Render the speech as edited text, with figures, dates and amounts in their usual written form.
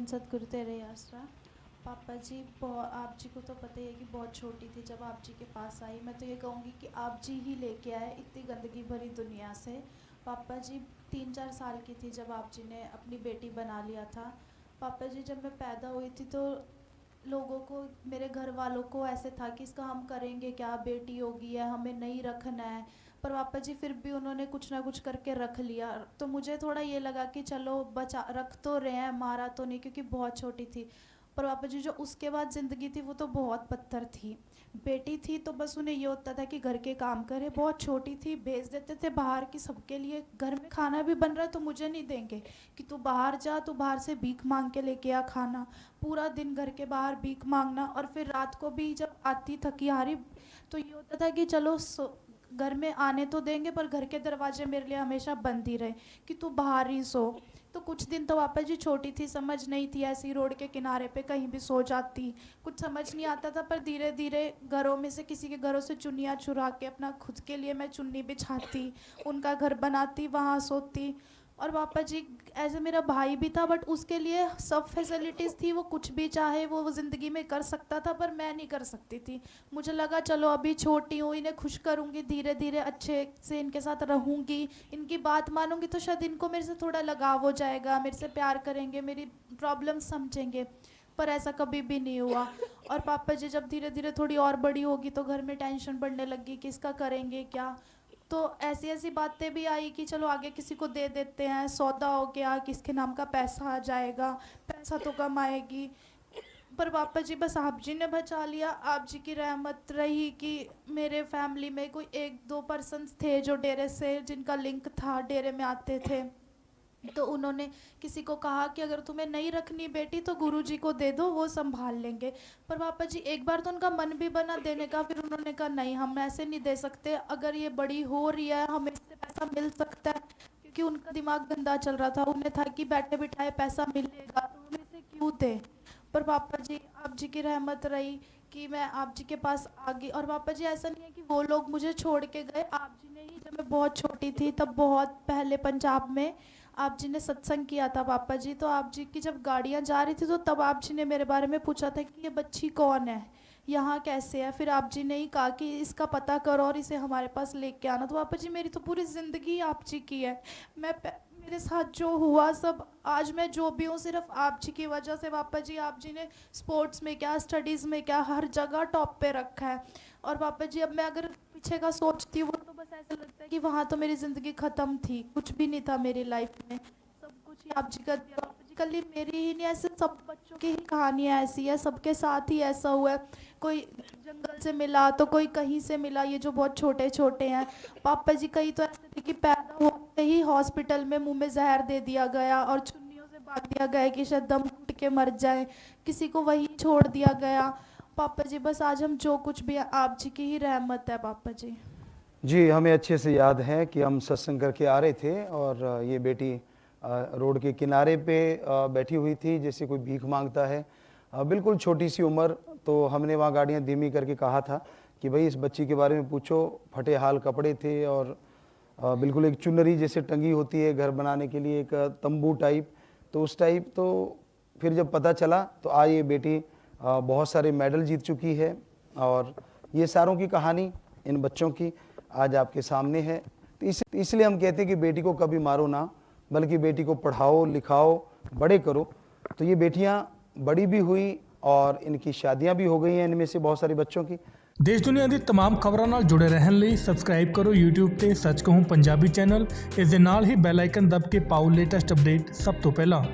सतगुरु तेरे आसरा। पापा जी आप जी को तो पता ही है कि बहुत छोटी थी जब आप जी के पास आई। मैं तो ये कहूँगी कि आप जी ही लेके आए इतनी गंदगी भरी दुनिया से। पापा जी 3-4 साल की थी जब आप जी ने अपनी बेटी बना लिया था। पापा जी जब मैं पैदा हुई थी तो लोगों को, मेरे घर वालों को ऐसे था कि इसका हम करेंगे क्या, बेटी होगी है, हमें नहीं रखना है। पर पापा जी फिर भी उन्होंने कुछ ना कुछ करके रख लिया। तो मुझे थोड़ा ये लगा कि चलो बचा रख तो रहे हैं, मारा तो नहीं, क्योंकि बहुत छोटी थी। पर पापा जी जो उसके बाद ज़िंदगी थी वो तो बहुत पत्थर थी। बेटी थी तो बस उन्हें ये होता था कि घर के काम करे। बहुत छोटी थी, भेज देते थे बाहर की सबके लिए। घर में खाना भी बन रहा है तो मुझे नहीं देंगे कि तू बाहर जा, तू बाहर से भीख मांग के लेके आ खाना। पूरा दिन घर के बाहर भीख मांगना। और फिर रात को भी जब आती थकी हारी तो ये होता था कि चलो घर में आने तो देंगे पर घर के दरवाजे मेरे लिए हमेशा बंद ही रहे कि तू बाहर ही सो। तो कुछ दिन तो पापा जी छोटी थी, समझ नहीं थी, ऐसी रोड के किनारे पे कहीं भी सो जाती, कुछ समझ नहीं आता था। पर धीरे धीरे घरों में से किसी के घरों से चुन्नियाँ चुरा के अपना खुद के लिए मैं चुन्नी बिछाती, उनका घर बनाती, वहाँ सोती। और पापा जी ऐसे मेरा भाई भी था बट उसके लिए सब फैसिलिटीज़ थी, वो कुछ भी चाहे वो ज़िंदगी में कर सकता था पर मैं नहीं कर सकती थी। मुझे लगा चलो अभी छोटी हूँ, इन्हें खुश करूँगी, धीरे धीरे अच्छे से इनके साथ रहूँगी, इनकी बात मानूंगी तो शायद इनको मेरे से थोड़ा लगाव हो जाएगा, मेरे से प्यार करेंगे, मेरी प्रॉब्लम समझेंगे। पर ऐसा कभी भी नहीं हुआ। और पापा जी जब धीरे धीरे थोड़ी और बड़ी होगी तो घर में टेंशन बढ़ने लगी कि इसका करेंगे क्या। तो ऐसी ऐसी बातें भी आई कि चलो आगे किसी को दे देते हैं, सौदा हो गया, किसके नाम का पैसा आ जाएगा, पैसा तो कम आएगी। पर पापा जी बस आप जी ने बचा लिया। आप जी की रहमत रही कि मेरे फैमिली में कोई 1-2 पर्सन थे जो डेरे से, जिनका लिंक था, डेरे में आते थे। तो उन्होंने किसी को कहा कि अगर तुम्हें नहीं रखनी बेटी तो गुरुजी को दे दो, वो संभाल लेंगे। पर पापा जी एक बार तो उनका मन भी बना देने का, फिर उन्होंने कहा नहीं हम ऐसे नहीं दे सकते, अगर ये बड़ी हो रही है हमें इससे पैसा मिल सकता है। क्योंकि उनका दिमाग गंदा चल रहा था, उन्हें था कि बैठे बिठाए पैसा मिलेगा तो हम इसे क्यों दें। पर पापा जी आप जी की रहमत रही कि मैं आप जी के पास आ गई। और पापा जी ऐसा नहीं है कि वो लोग मुझे छोड़ के गए, आप जी ने ही, जब मैं बहुत छोटी थी तब बहुत पहले पंजाब में आप जी ने सत्संग किया था पापा जी। तो आप जी की जब गाड़ियाँ जा रही थी तो तब आप जी ने मेरे बारे में पूछा था कि ये बच्ची कौन है, यहाँ कैसे है। फिर आप जी ने ही कहा कि इसका पता करो और इसे हमारे पास लेके आना। तो पापा जी मेरी तो पूरी ज़िंदगी आप जी की है। मेरे साथ जो हुआ सब, आज मैं जो भी हूँ सिर्फ आप जी की वजह से। पापा जी आप जी ने स्पोर्ट्स में क्या, स्टडीज़ में क्या, हर जगह टॉप पे रखा है। और पापा जी अब मैं अगर पीछे का सोचती हूँ तो बस ऐसा लगता है कि वहाँ तो मेरी ज़िंदगी ख़त्म थी, कुछ भी नहीं था मेरी लाइफ में, सब कुछ ही आप जी कर दिया। पापा जी कल मेरी ही नहीं, ऐसे सब बच्चों की ही कहानियाँ ऐसी है, सबके साथ ही ऐसा हुआ है। कोई जंगल से मिला तो कोई कहीं से मिला, ये जो बहुत छोटे छोटे हैं। पापा जी कहीं तो ऐसे थे कि पैदा होते ही हॉस्पिटल में मुंह में जहर दे दिया गया और चुन्नियों से बांध दिया गया कि शायद दम घुट के मर जाए, किसी को वहीं छोड़ दिया गया। पापा जी बस आज हम जो कुछ भी है आप जी की ही रहमत है पापा जी। जी, हमें अच्छे से याद है कि हम सत्संग करके आ रहे थे और ये बेटी रोड के किनारे पे बैठी हुई थी जैसे कोई भीख मांगता है। बिल्कुल छोटी सी उम्र। तो हमने वहाँ गाड़ियाँ धीमी करके कहा था कि भाई इस बच्ची के बारे में पूछो। फटे हाल कपड़े थे और बिल्कुल एक चुनरी जैसे टंगी होती है घर बनाने के लिए, एक तंबू टाइप, तो उस टाइप। तो फिर जब पता चला तो आज ये बेटी बहुत सारे मेडल जीत चुकी है और ये सारों की कहानी इन बच्चों की आज आपके सामने है। तो इसलिए हम कहते हैं कि बेटी को कभी मारो ना, बल्कि बेटी को पढ़ाओ लिखाओ बड़े करो। तो ये बेटियां बड़ी भी हुई और इनकी शादियां भी हो गई हैं, इनमें से बहुत सारे बच्चों की। देश दुनिया दी तमाम खबरों नाल जुड़े रहन ਲਈ सब्सक्राइब करो YouTube ਤੇ सच कहूं पंजाबी चैनल। इस दे नाल ही बैल आइकन दब के पाओ लेटेस्ट अपडेट सब तो पहला।